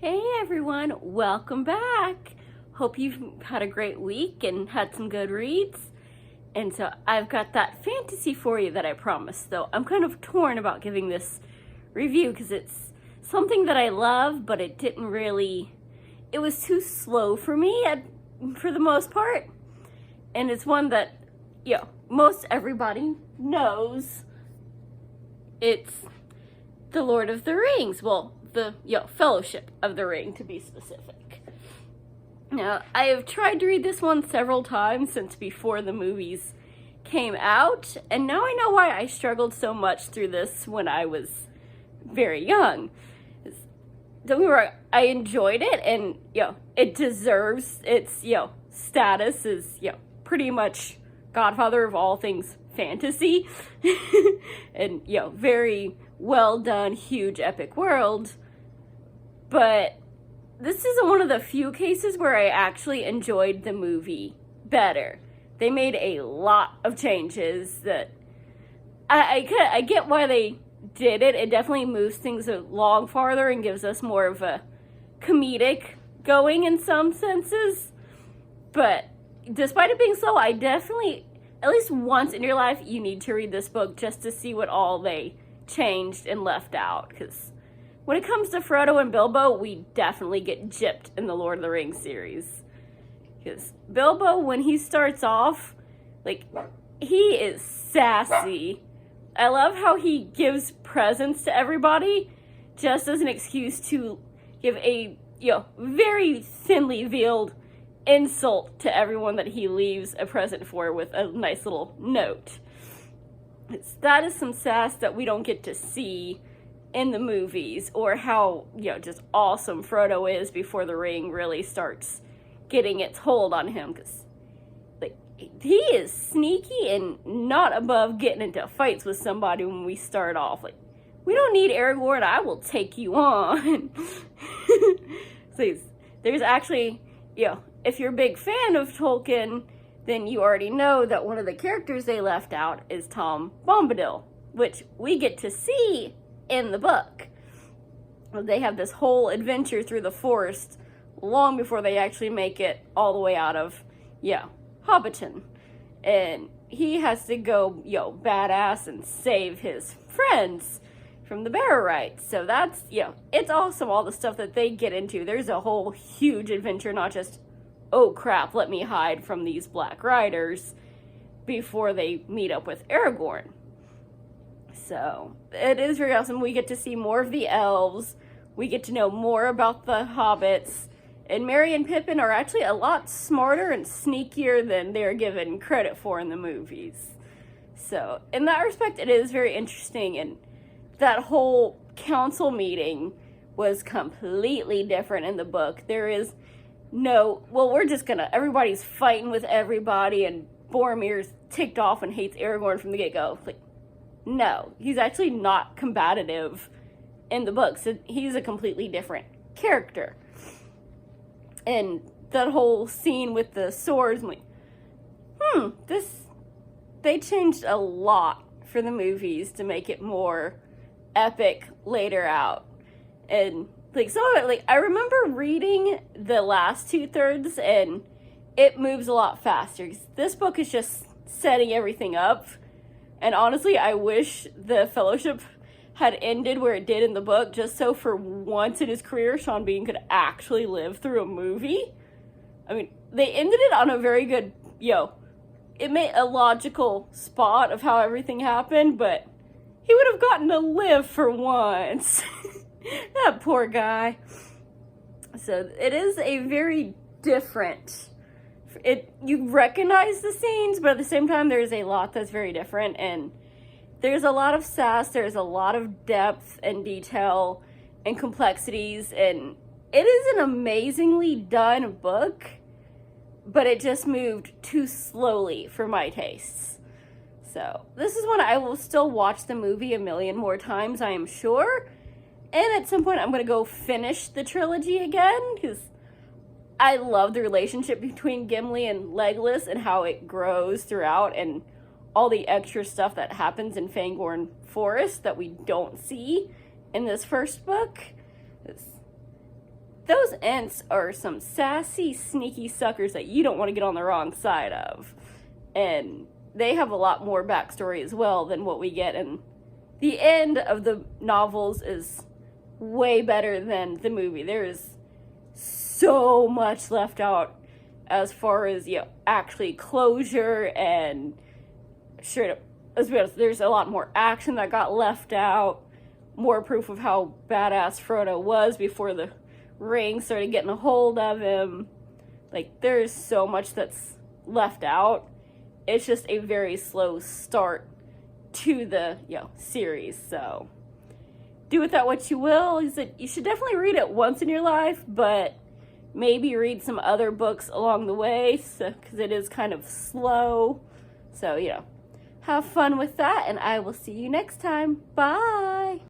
Hey everyone, welcome back. Hope you've had a great week and had some good reads. And so I've got that fantasy for you that I promised, though I'm kind of torn about giving this review because it's something that I love, but it was too slow for me for the most part. And it's one that, most everybody knows. It's The Lord of the Rings. Well, the Fellowship of the Ring, to be specific. Now, I have tried to read this one several times since before the movies came out, and now I know why I struggled so much through this when I was very young. Don't get me wrong, I enjoyed it, and it deserves its status as pretty much Godfather of all things fantasy, and very well done, huge, epic world. But this is one of the few cases where I actually enjoyed the movie better. They made a lot of changes that I get why they did it. It definitely moves things along farther and gives us more of a comedic going in some senses. But despite it being slow, I definitely, at least once in your life, you need to read this book just to see what all they changed and left out. Because when it comes to Frodo and Bilbo, we definitely get gypped in the Lord of the Rings series. Because Bilbo, when he starts off, he is sassy. I love how he gives presents to everybody just as an excuse to give a, very thinly veiled insult to everyone that he leaves a present for with a nice little note. That is some sass that we don't get to see in the movies, or how, just awesome Frodo is before the ring really starts getting its hold on him, because he is sneaky and not above getting into fights with somebody when we start off. We don't need Aragorn, I will take you on. So there's actually, if you're a big fan of Tolkien, then you already know that one of the characters they left out is Tom Bombadil, which we get to see in the book. They have this whole adventure through the forest long before they actually make it all the way out of, Hobbiton. And he has to go, badass and save his friends from the Barrow-wights. So that's, it's awesome, all the stuff that they get into. There's a whole huge adventure, not just, oh crap, let me hide from these Black Riders before they meet up with Aragorn. So it is very awesome. We get to see more of the elves. We get to know more about the hobbits. And Merry and Pippin are actually a lot smarter and sneakier than they're given credit for in the movies. So in that respect, it is very interesting. And that whole council meeting was completely different in the book. There is no, everybody's fighting with everybody, and Boromir's ticked off and hates Aragorn from the get-go. No, he's actually not combative in the books. He's a completely different character. And that whole scene with the swords, they changed a lot for the movies to make it more epic later out. And I remember reading the last 2/3 and it moves a lot faster. This book is just setting everything up. And honestly, I wish the Fellowship had ended where it did in the book, just so for once in his career, Sean Bean could actually live through a movie. I mean, they ended it on a very good, it made a logical spot of how everything happened, but he would have gotten to live for once. That poor guy. So it is a very different, you recognize the scenes, but at the same time, there's a lot that's very different, and there's a lot of sass, there's a lot of depth and detail and complexities, and it is an amazingly done book, but it just moved too slowly for my tastes. So this is one I will still watch the movie a million more times, I am sure, and at some point I'm going to go finish the trilogy again, because I love the relationship between Gimli and Legolas and how it grows throughout, and all the extra stuff that happens in Fangorn Forest that we don't see in this first book. those Ents are some sassy, sneaky suckers that you don't want to get on the wrong side of. And they have a lot more backstory as well than what we get. And the end of the novels is way better than the movie. There is so much left out as far as, actually closure, and straight up, let's be honest, there's a lot more action that got left out, more proof of how badass Frodo was before the ring started getting a hold of him. Like, there's so much that's left out. It's just a very slow start to the, series, so do with that what you will. You should definitely read it once in your life, but maybe read some other books along the way, because it is kind of slow. So, have fun with that, and I will see you next time. Bye!